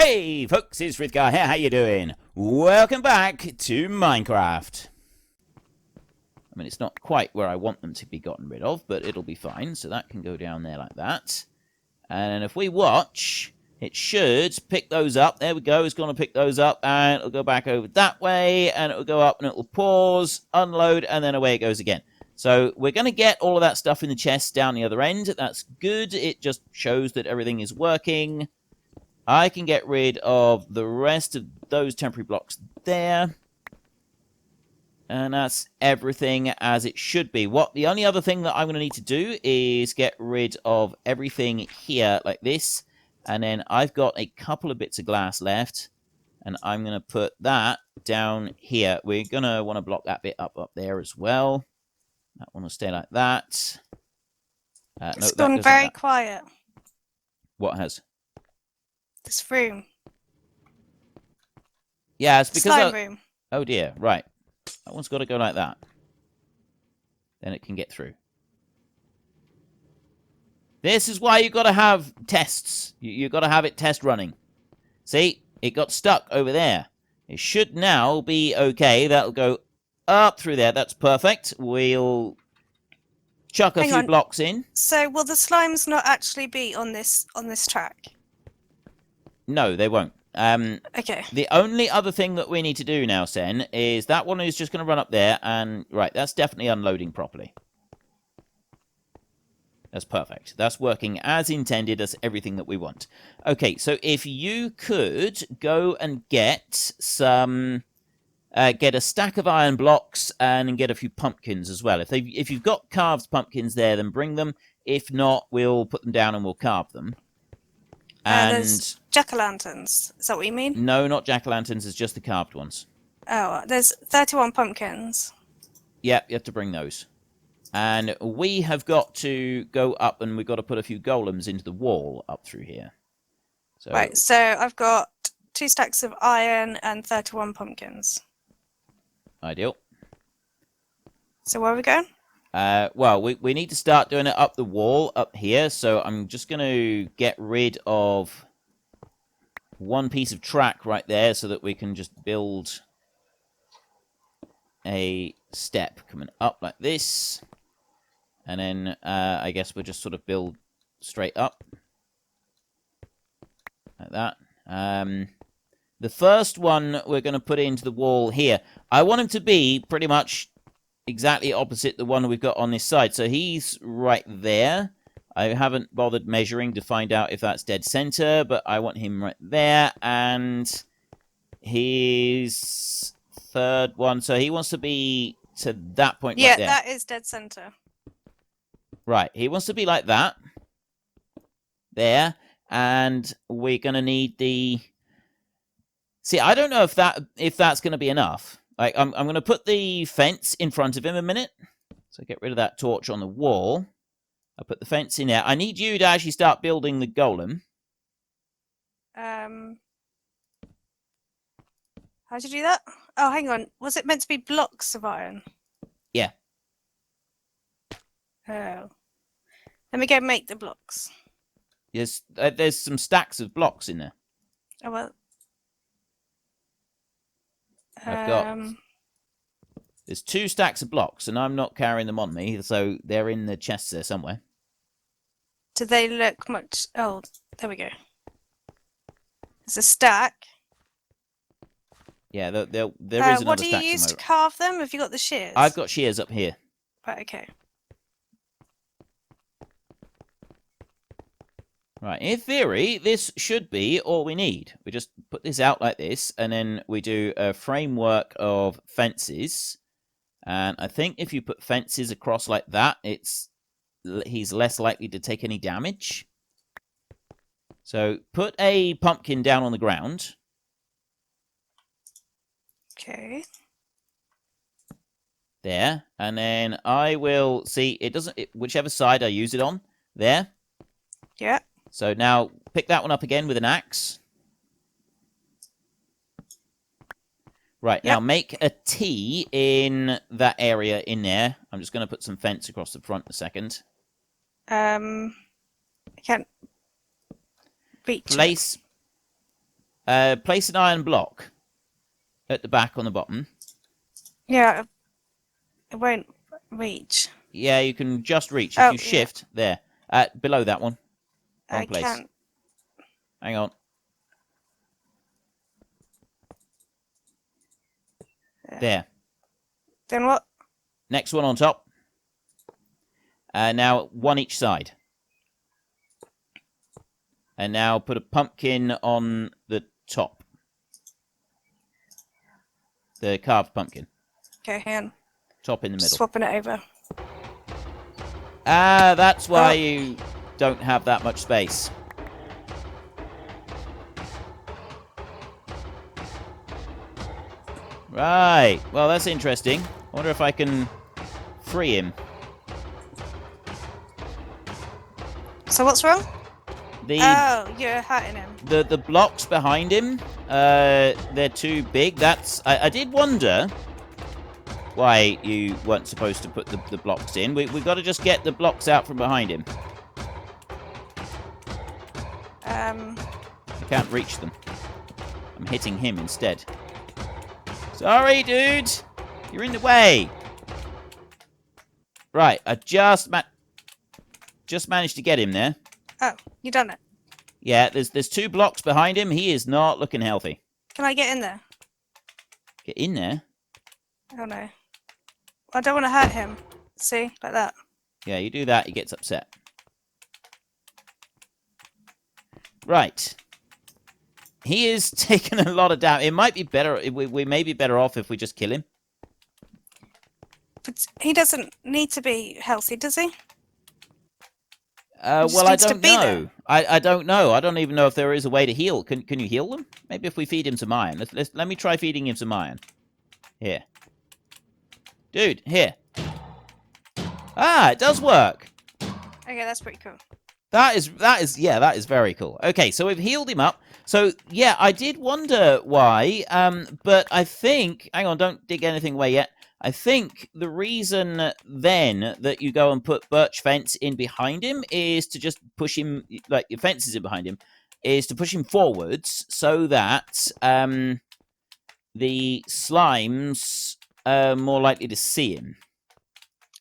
Hey folks, it's Frithgar here, how you doing? Welcome back to Minecraft. I mean, it's not quite where I want them to be gotten rid of, but it'll be fine, so that can go down there like that. And if we watch, it should pick those up. There we go, it's going to pick those up, and it'll go back over that way, and it'll go up, and it'll pause, unload, and then away it goes again. So we're going to get all of that stuff in the chest down the other end. That's good, it just shows that everything is working. I can get rid of the rest of those temporary blocks there. And that's everything as it should be. The only other thing that I'm going to need to do is get rid of everything here like this. And then I've got a couple of bits of glass left. And I'm going to put that down here. We're going to want to block that bit up there as well. That one will stay like that. It's gone very quiet. What has? This room. Yeah, it's because slime room. Oh dear, right. That one's got to go like that. Then it can get through. This is why you've got to have tests. You've got to have it test running. See? It got stuck over there. It should now be okay. That'll go up through there. That's perfect. We'll chuck a few blocks in. So will the slimes not actually be on this track? No, they won't. Okay. The only other thing that we need to do now, Sen, is that one is just going to run up there, and right, that's definitely unloading properly. That's perfect. That's working as intended. That's everything that we want. Okay, so if you could go and get some, get a stack of iron blocks and get a few pumpkins as well. If you've got carved pumpkins there, then bring them. If not, we'll put them down and we'll carve them. And there's jack-o'-lanterns. Is that what you mean? No, not jack-o'-lanterns. It's just the carved ones. Oh, there's 31 pumpkins. Yeah, you have to bring those. And we have got to go up, and we've got to put a few golems into the wall up through here. So, right, so I've got 2 stacks of iron and 31 pumpkins. Ideal. So where are we going? Well, we need to start doing it up the wall up here, so I'm just going to get rid of one piece of track right there so that we can just build a step coming up like this. And then I guess we'll just sort of build straight up like that. The first one we're going to put into the wall here. I want him to be pretty much exactly opposite the one we've got on this side. So he's right there. I haven't bothered measuring to find out if that's dead center, but I want him right there. And his third one, so he wants to be to that point right there. Yeah, that is dead center. Right, he wants to be like that. There. And we're going to need the... See, I don't know if that's going to be enough. Like, I'm going to put the fence in front of him a minute. So get rid of that torch on the wall. I'll put the fence in there. I need you to actually start building the golem. How'd you do that? Oh, hang on. Was it meant to be blocks of iron? Yeah. Oh. Let me go make the blocks. Yes, there's some stacks of blocks in there. Oh, well. I've got... There's 2 stacks of blocks, and I'm not carrying them on me, so they're in the chests there somewhere. Do they look much... Oh, there we go. There's a stack. Yeah, there is another stack. What do you use to carve them? Have you got the shears? I've got shears up here. Right, okay. Right, in theory, this should be all we need. We just put this out like this, and then we do a framework of fences. And I think if you put fences across like that, he's less likely to take any damage. So put a pumpkin down on the ground. Okay. There. And then I will see, whichever side I use it on. There. Yeah. So now pick that one up again with an axe. Right, yep. Now make a T in that area in there. I'm just going to put some fence across the front in a second. I can't reach Place place an iron block at the back on the bottom. Yeah, it won't reach. Yeah, you can just reach. If Oh, you shift, there. Below that one. Wrong I place. can't. Hang on. There. Then what? Next one on top. Now, one each side. And now put a pumpkin on the top. The carved pumpkin. Okay, hang on. Top in the middle. Swapping it over. Ah, that's why you don't have that much space. Right. Well, that's interesting. I wonder if I can free him. So what's wrong? The you're hurting him. the blocks behind him, they're too big. That's I did wonder why you weren't supposed to put the blocks in. We've got to just get the blocks out from behind him. I can't reach them. I'm hitting him instead. Sorry, dude. You're in the way. Right, I just managed to get him there. Oh, you done it. Yeah, there's 2 blocks behind him. He is not looking healthy. Can I get in there? Get in there. Oh no. I don't want to hurt him. See? Like that. Yeah, you do that, he gets upset. Right. He is taking a lot of damage. It might be better. We may be better off if we just kill him. But he doesn't need to be healthy, does he? Well, I don't know. I don't know. I don't even know if there is a way to heal. Can you heal them? Maybe if we feed him some iron. Let me try feeding him some iron. Here. Dude, here. Ah, it does work. Okay, that's pretty cool. That is very cool. Okay, so we've healed him up. So, yeah, I did wonder why, but I think... Hang on, don't dig anything away yet. I think the reason then that you go and put birch fence in behind him is to just push him, like your fence is in behind him, is to push him forwards so that the slimes are more likely to see him.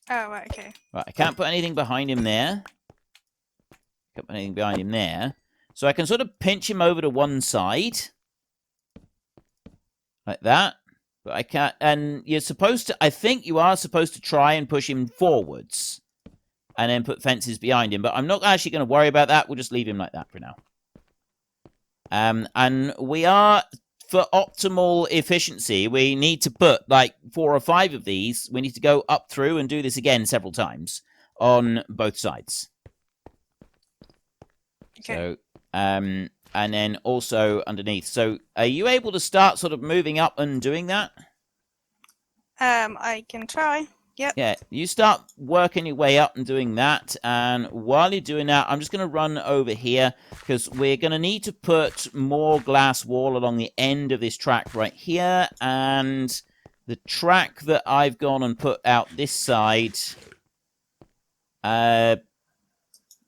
Oh, right, okay. Right, I can't put anything behind him there. Can't put anything behind him there. So I can sort of pinch him over to one side. Like that. But I can't, and you're supposed to, I think you are supposed to try and push him forwards. And then put fences behind him. But I'm not actually going to worry about that. We'll just leave him like that for now. And we are, for optimal efficiency, we need to put like 4 or 5 of these. We need to go up through and do this again several times on both sides. Okay. So, and then also underneath. So, are you able to start sort of moving up and doing that? I can try. Yep. Yeah, you start working your way up and doing that. And while you're doing that, I'm just going to run over here because we're going to need to put more glass wall along the end of this track right here. And the track that I've gone and put out this side,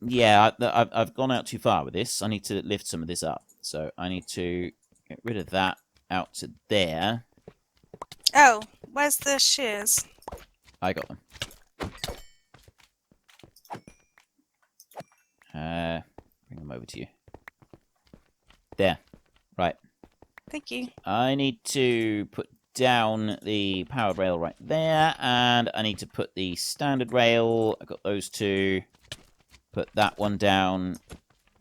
yeah, I've gone out too far with this. I need to lift some of this up. So I need to get rid of that out to there. Oh, where's the shears? I got them. Bring them over to you. There. Right. Thank you. I need to put down the powered rail right there. And I need to put the standard rail. I got those 2. Put that one down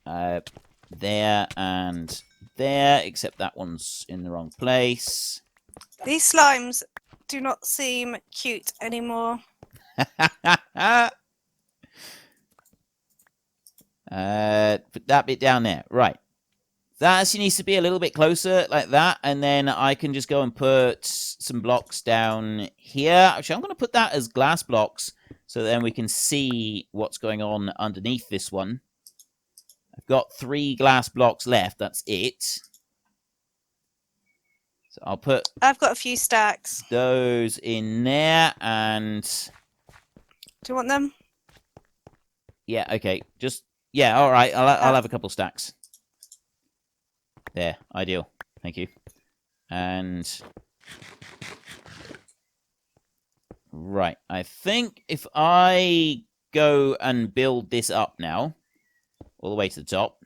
there and there, except that one's in the wrong place. These slimes do not seem cute anymore. Put that bit down there. Right. That actually needs to be a little bit closer like that, and then I can just go and put some blocks down here. Actually, I'm going to put that as glass blocks, so then we can see what's going on underneath this one. I've got 3 glass blocks left. That's it. So I'll put... I've got a few stacks. Those in there, and... Do you want them? Yeah, okay. Just... Yeah, alright. I'll have a couple stacks. There, ideal. Thank you. And... right, I think if I go and build this up now, all the way to the top,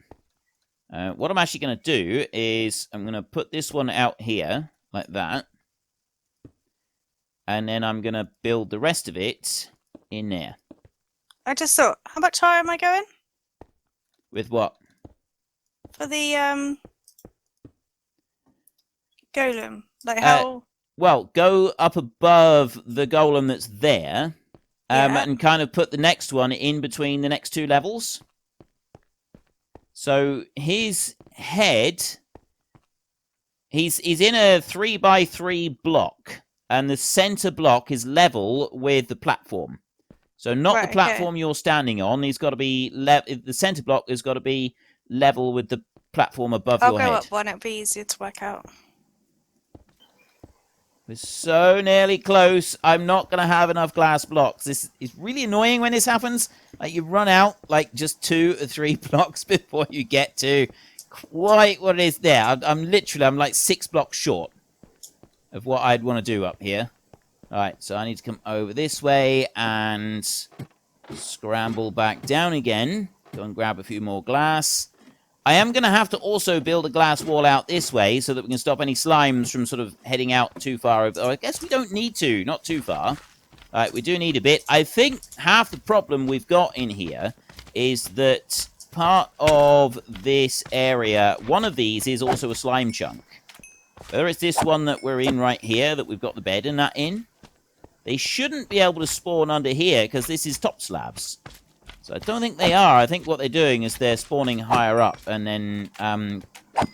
what I'm actually going to do is I'm going to put this one out here, like that. And then I'm going to build the rest of it in there. I just thought, how much higher am I going? With what? For the golem. Like how... well, go up above the golem that's there, and kind of put the next one in between the next two levels. So his head, he's in a 3x3 block, and the center block is level with the platform. So not the platform you're standing on. He's got to be the center block has got to be level with the platform above your head. I'll go up one. It'll be easier to work out. We're so nearly close. I'm not going to have enough glass blocks. This is really annoying when this happens. Like, you run out, like, just 2 or 3 blocks before you get to quite what it is there. I'm like 6 blocks short of what I'd want to do up here. All right, so I need to come over this way and scramble back down again. Go and grab a few more glass. I am going to have to also build a glass wall out this way so that we can stop any slimes from sort of heading out too far over. Oh, I guess we don't need to. Not too far. All right, we do need a bit. I think half the problem we've got in here is that part of this area, one of these is also a slime chunk. Whether it's this one that we're in right here that we've got the bed and that in, they shouldn't be able to spawn under here because this is top slabs. So I don't think they are. I think what they're doing is they're spawning higher up and then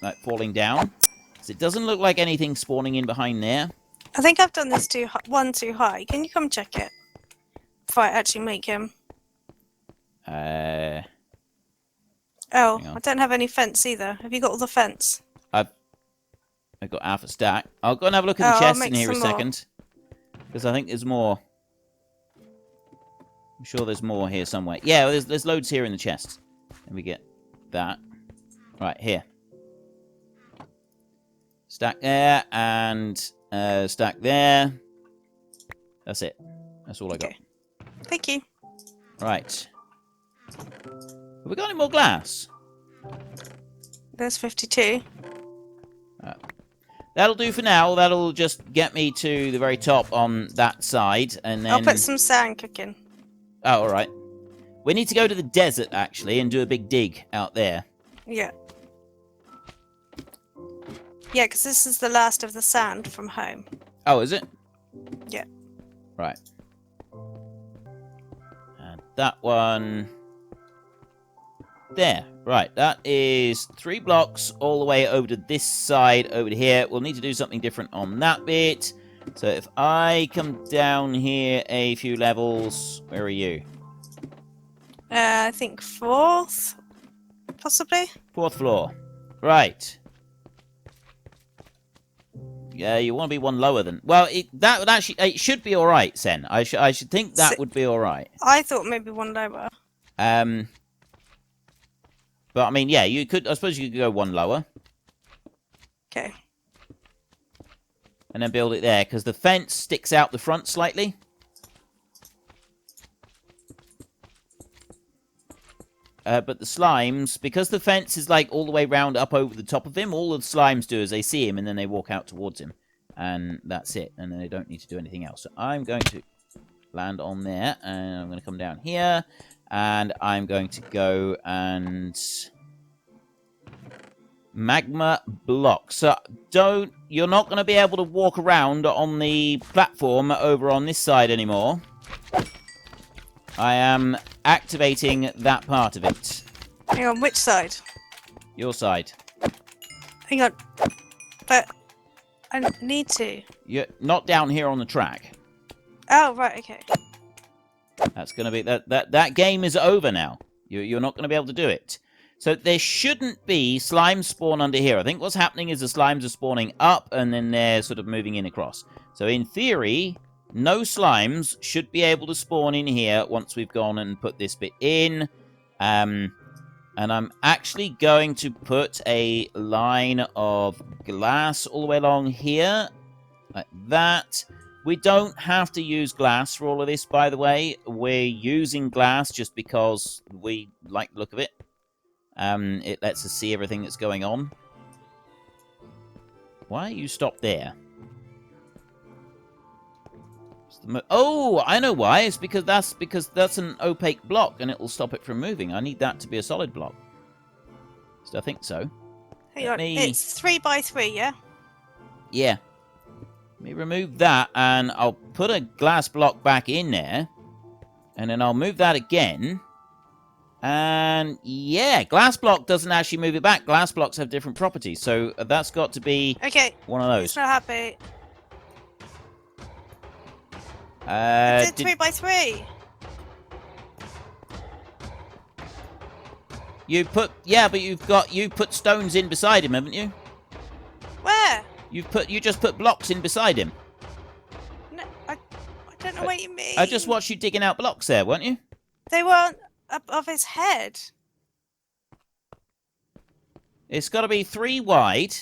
like falling down. So it doesn't look like anything spawning in behind there. I think I've done this one too high. Can you come check it? Before I actually make him. Oh, I don't have any fence either. Have you got all the fence? I've got half a stack. I'll go and have a look at the chest in here a second. Because I think there's more. I'm sure there's more here somewhere. Yeah, there's loads here in the chest. And we get that. Right, here. Stack there, and stack there. That's it. That's all I got. Thank you. Right. Have we got any more glass? There's 52. That'll do for now. That'll just get me to the very top on that side, and then... I'll put some sand cooking. Oh, alright. We need to go to the desert, actually, and do a big dig out there. Yeah. Yeah, because this is the last of the sand from home. Oh, is it? Yeah. Right. And that one... there. Right, that is 3 blocks all the way over to this side over to here. We'll need to do something different on that bit. So if I come down here a few levels, where are you? I think 4th, possibly. 4th floor. Right. Yeah, you want to be one lower than... well, that would actually... it should be alright, Sen. I should think that would be alright. I thought maybe one lower. But, I mean, yeah, you could... I suppose you could go one lower. Okay. And then build it there, because the fence sticks out the front slightly. But the slimes, because the fence is, like, all the way round up over the top of him, all the slimes do is they see him and then they walk out towards him. And that's it. And then they don't need to do anything else. So I'm going to land on there, and I'm going to come down here. And I'm going to go and... magma block. So you're not going to be able to walk around on the platform over on this side anymore. I am activating that part of it. Hang on, which side? Your side. Hang on. But I need to. You're not down here on the track. Oh, right, okay. That's going to be... That game is over now. You're not going to be able to do it. So there shouldn't be slimes spawn under here. I think what's happening is the slimes are spawning up and then they're sort of moving in across. So in theory, no slimes should be able to spawn in here once we've gone and put this bit in. And I'm actually going to put a line of glass all the way along here. Like that. We don't have to use glass for all of this, by the way. We're using glass just because we like the look of it. It lets us see everything that's going on. Why are you stopped there? Oh, I know why. It's because that's an opaque block and it will stop it from moving. I need that to be a solid block. So I think so. Hang on. It's 3 by 3, yeah? Yeah. Let me remove that and I'll put a glass block back in there. And then I'll move that again. And yeah, glass block doesn't actually move it back. Glass blocks have different properties. So that's got to be one of those. It's not happy. It did 3 by 3. You put stones in beside him, haven't you? Where? You just put blocks in beside him. No, I don't know what you mean. I just watched you digging out blocks there, weren't you? They weren't above his head. It's got to be 3 wide.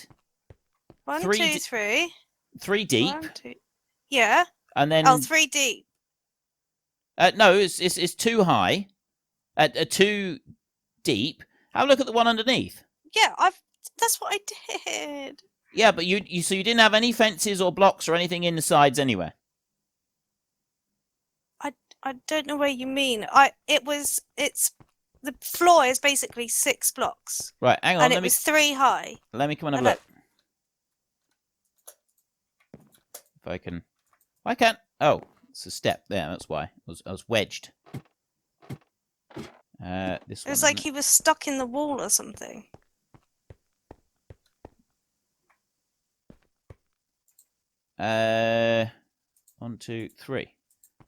1, 2, 3. 3 deep. 1, 2. Yeah. And then 3 deep. No, it's 2 high. 2 deep. Have a look at the one underneath. Yeah, that's what I did. Yeah, but so you didn't have any fences or blocks or anything in the sides anywhere. I don't know what you mean. It's the floor is basically 6 blocks. Right, hang on. And it was 3 high. Let me come and have a look. If I can. I can't. Oh, it's a step there. That's why I was wedged. This one. It was like he was stuck in the wall or something. One, 2, 3.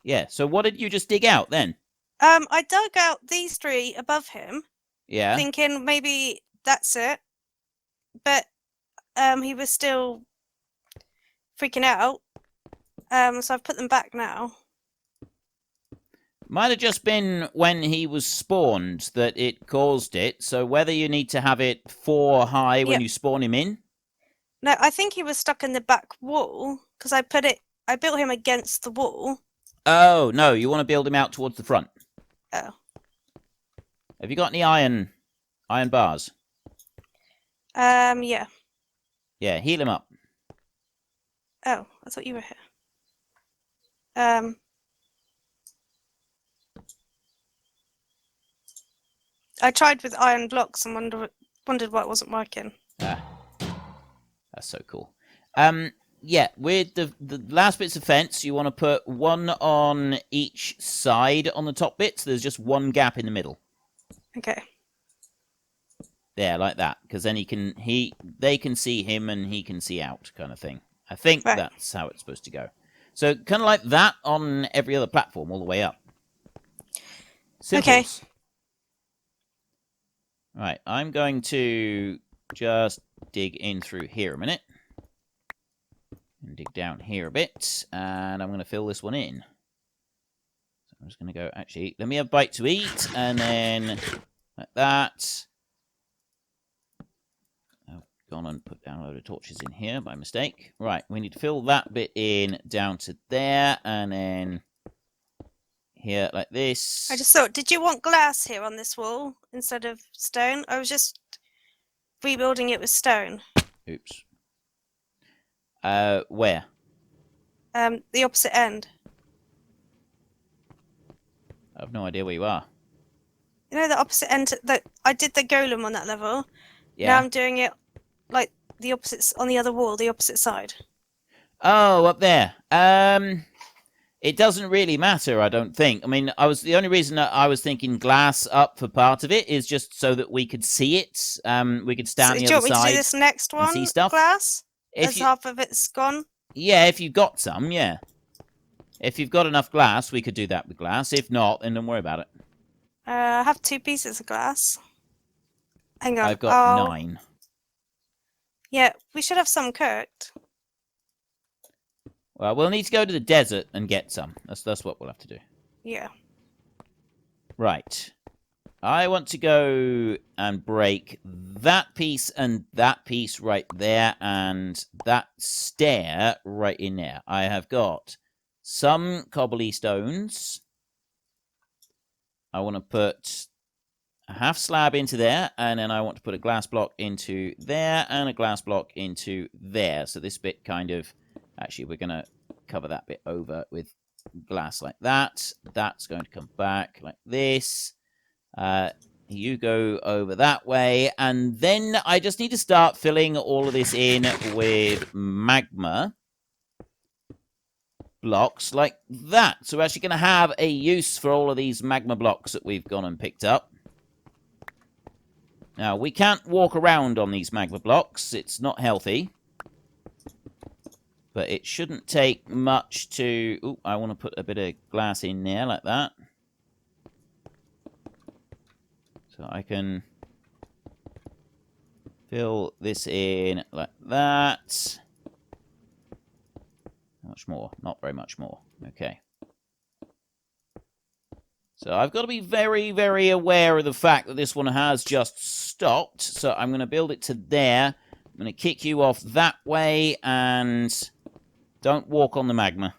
Yeah. So what did you just dig out then? I dug out these 3 above him. Yeah. Thinking maybe that's it, but he was still freaking out. So I've put them back now. Might have just been when he was spawned that it caused it. So whether you need to have it 4 high when you spawn him in. No, I think he was stuck in the back wall because I built him against the wall. Oh, no, you want to build him out towards the front. Oh. Have you got any iron bars? Yeah. Yeah, heal him up. Oh, I thought you were here. I tried with iron blocks and wondered why it wasn't working. Ah. That's so cool. Yeah, with the last bits of fence, you want to put 1 on each side on the top bit, so there's just 1 gap in the middle. Okay. There, like that, because then they can see him and he can see out, kind of thing. I think that's how it's supposed to go. So kind of like that on every other platform, all the way up. Simples. Okay. Right, I'm going to just dig in through here a minute. And dig down here a bit. And I'm going to fill this one in. So I'm just going to go, actually, let me have a bite to eat. And then, like that. I've gone and put down a load of torches in here by mistake. Right, we need to fill that bit in down to there. And then here, like this. I just thought, did you want glass here on this wall instead of stone? I was just rebuilding it with stone. Oops. Where? The opposite end. I have no idea where you are. You know the opposite end that I did the golem on that level. Yeah. Now I'm doing it like the opposite on the other wall, the opposite side. Oh, up there. It doesn't really matter, I don't think. I mean, the only reason that I was thinking glass up for part of it is just so that we could see it. We could stand on the other side. Do you want me to do this next one? See stuff? Glass? As half of it's gone? Yeah, if you've got some, yeah. If you've got enough glass, we could do that with glass. If not, then don't worry about it. I have 2 pieces of glass. Hang on. I've got 9. Yeah, we should have some cooked. Well, we'll need to go to the desert and get some. That's what we'll have to do. Yeah. Right. I want to go and break that piece and that piece right there and that stair right in there. I have got some cobbly stones. I want to put a half slab into there, and then I want to put a glass block into there and a glass block into there. So this bit kind of... Actually, we're going to cover that bit over with glass like that. That's going to come back like this. You go over that way, and then I just need to start filling all of this in with magma blocks like that. So we're actually going to have a use for all of these magma blocks that we've gone and picked up. Now, we can't walk around on these magma blocks. It's not healthy. But it shouldn't take much to... Ooh, I want to put a bit of glass in there like that. So I can fill this in like that. How much more? Not very much more. Okay. So I've got to be very, very aware of the fact that this one has just stopped. So I'm going to build it to there. I'm going to kick you off that way, and don't walk on the magma.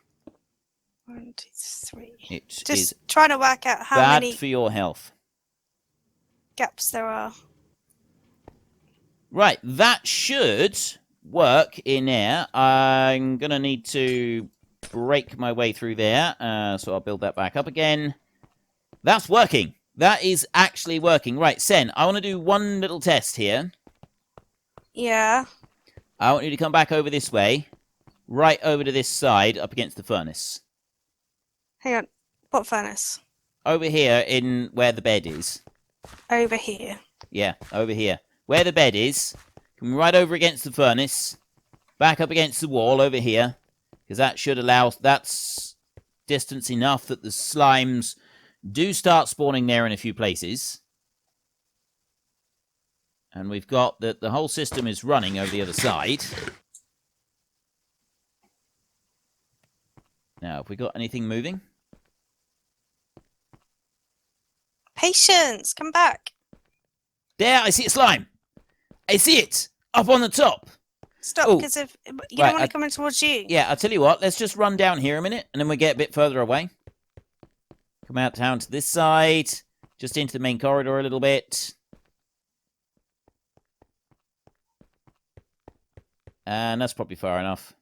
1, 2, 3. It Just is trying to work out how bad many for your health. gaps there are. Right, that should work in there. I'm going to need to break my way through there, so I'll build that back up again. That's working. That is actually working. Right, Sen, I want to do one little test here. Yeah. I want you to come back over this way, right over to this side, up against the furnace. Hang on. What furnace? Over here, in where the bed is. Over here. Yeah, over here. Where the bed is, come right over against the furnace, back up against the wall over here, because that should allow... That's distance enough that the slimes do start spawning there in a few places. And we've got that the whole system is running over the other side. Now, have we got anything moving? Patience! Come back! There, I see a slime! I see it! Up on the top! Stop, Ooh. because if you Right, don't want it coming towards you. Yeah, I'll tell you what, let's just run down here a minute, and then we get a bit further away. Come out down to this side, just into the main corridor a little bit. And that's probably far enough.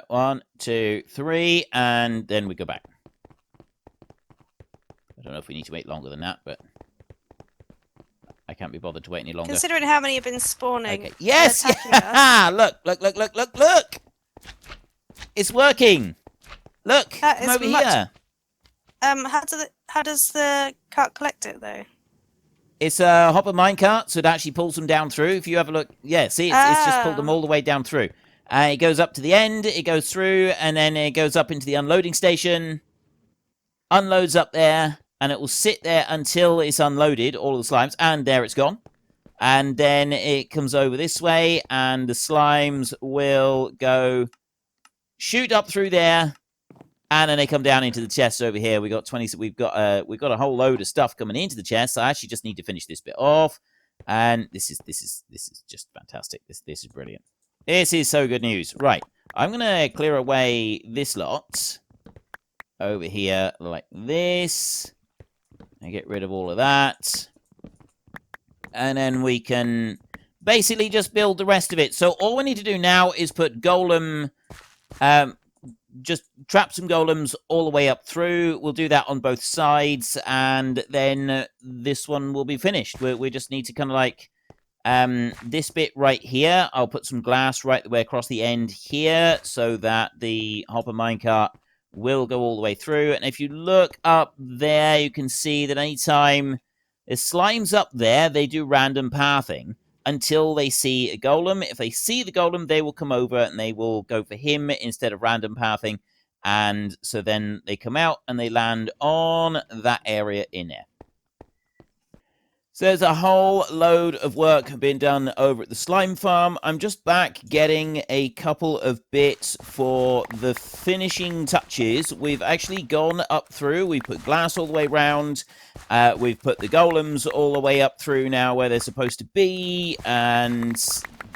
1, 2, 3, and then we go back. I don't know if we need to wait longer than that, but I can't be bothered to wait any longer. Considering how many have been spawning. Okay. Yes! Look! Look! It's working! Look! That Come is over much- here! How does the cart collect it though? It's a hopper minecart, so it actually pulls them down through. If you have a look, yeah, see, it's just pulled them all the way down through. It goes up to the end, it goes through, and then it goes up into the unloading station, unloads up there, and it will sit there until it's unloaded, all of the slimes, and there it's gone. And then it comes over this way, and the slimes will go shoot up through there, and then they come down into the chest over here. We've got a whole load of stuff coming into the chest. I actually just need to finish this bit off, and this is just fantastic. This is brilliant. This is so good news. Right, I'm gonna clear away this lot over here like this, and get rid of all of that, and then we can basically just build the rest of it. So all we need to do now is put golem. Just trap some golems all the way up through. We'll do that on both sides, and then this one will be finished. We just need to kind of like this bit right here. I'll put some glass right the way across the end here, so that the hopper minecart will go all the way through. And if you look up there, you can see that anytime there's slimes up there, they do random pathing until they see a golem. If they see the golem, they will come over and they will go for him instead of random pathing. And so then they come out and they land on that area in there. So there's a whole load of work being done over at the slime farm. I'm just back getting a couple of bits for the finishing touches. We've actually gone up through. We put glass all the way around. We've put the golems all the way up through now where they're supposed to be. And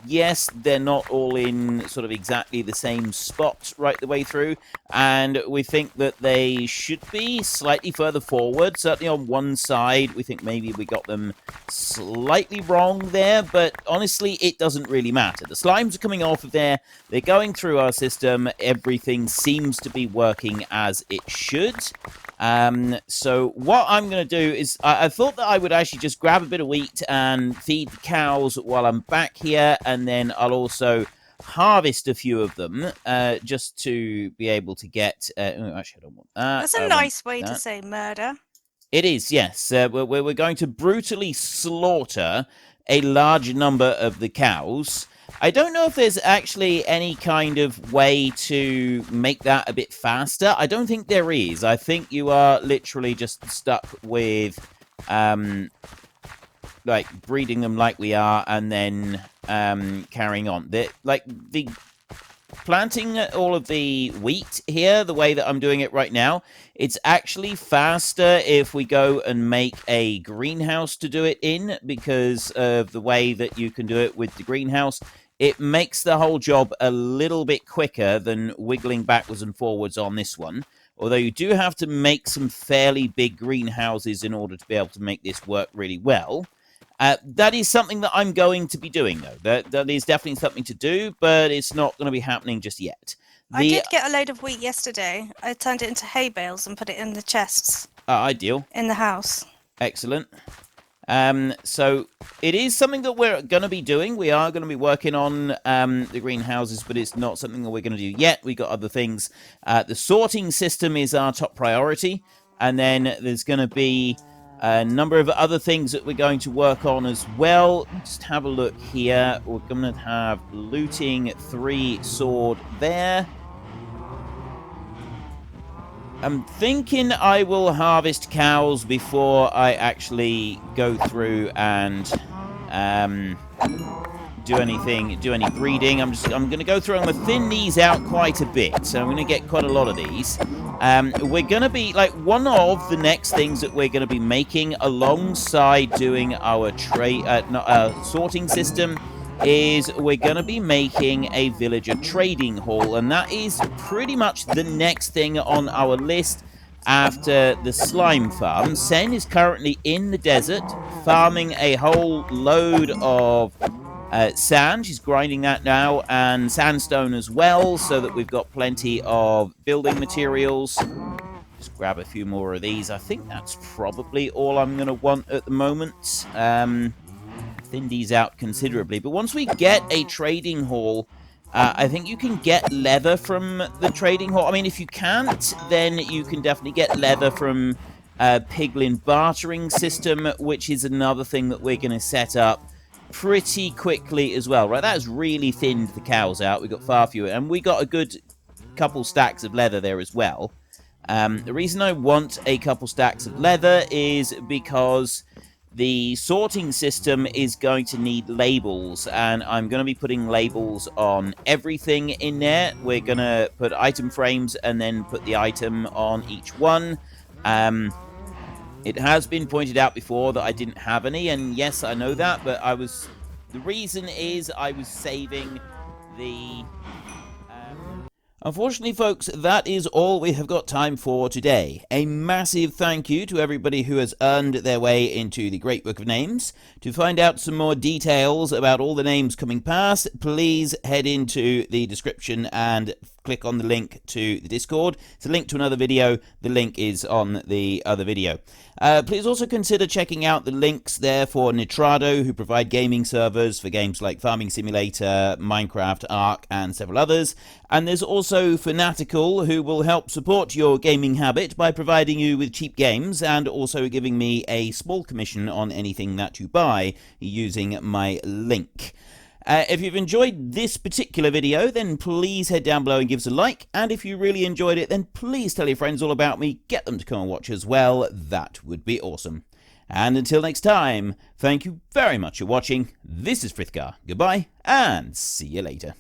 yes, they're not all in sort of exactly the same spot right the way through. And we think that they should be slightly further forward. Certainly on one side, we think maybe we got them slightly wrong there. But honestly, it doesn't really matter. The slimes are coming off of there. They're going through our system. Everything seems to be working as it should. So what I'm going to do is I thought that I would actually just grab a bit of wheat and feed the cows while I'm back here, and then I'll also harvest a few of them just to be able to get actually I don't want that. That's a nice way to say murder. It is, yes. We're going to brutally slaughter a large number of the cows. I don't know if there's actually any kind of way to make that a bit faster. I don't think there is. I think you are literally just stuck with, like, breeding them like we are and then carrying on. The planting all of the wheat here, the way that I'm doing it right now, it's actually faster if we go and make a greenhouse to do it in, because of the way that you can do it with the greenhouse. It makes the whole job a little bit quicker than wiggling backwards and forwards on this one. Although you do have to make some fairly big greenhouses in order to be able to make this work really well. That is something that I'm going to be doing, though. That is definitely something to do, but it's not going to be happening just yet. I did get a load of wheat yesterday. I turned it into hay bales and put it in the chests. Ideal. In the house. Excellent. So it is something that we're going to be doing. We are going to be working on the greenhouses, but it's not something that we're going to do yet. We got other things. The sorting system is our top priority, and then there's going to be a number of other things that we're going to work on as well. Just have a look here. We're going to have looting 3 sword there. I'm thinking I will harvest cows before I actually go through and do any breeding. I'm going to go through. I'm going to thin these out quite a bit, so I'm going to get quite a lot of these. We're going to be, like, one of the next things that we're going to be making alongside doing our sorting system is we're going to be making a villager trading hall, and that is pretty much the next thing on our list after the slime farm. Sen is currently in the desert farming a whole load of sand. She's grinding that now, and sandstone as well, so that we've got plenty of building materials. Just grab a few more of these. I think that's probably all I'm going to want at the moment. Thin these out considerably, but once we get a trading hall, I think you can get leather from the trading hall. I mean, if you can't, then you can definitely get leather from piglin bartering system, which is another thing that we're going to set up pretty quickly as well. Right, that has really thinned the cows out. We've got far fewer, and we got a good couple stacks of leather there as well. The reason I want a couple stacks of leather is because the sorting system is going to need labels, and I'm going to be putting labels on everything in there. We're going to put item frames and then put the item on each one. It has been pointed out before that I didn't have any, and yes, I know that, but the reason is I was saving the... Unfortunately, folks, that is all we have got time for today. A massive thank you to everybody who has earned their way into the Great Book of Names. To find out some more details about all the names coming past, please head into the description and click on the link to the Discord. It's a link to another video. The link is on the other video. Please also consider checking out the links there for Nitrado, who provide gaming servers for games like Farming Simulator, Minecraft, Ark, and several others. And there's also Fanatical, who will help support your gaming habit by providing you with cheap games and also giving me a small commission on anything that you buy using my link. If you've enjoyed this particular video, then please head down below and give us a like. And if you really enjoyed it, then please tell your friends all about me. Get them to come and watch as well. That would be awesome. And until next time, thank you very much for watching. This is Frithgar. Goodbye, and see you later.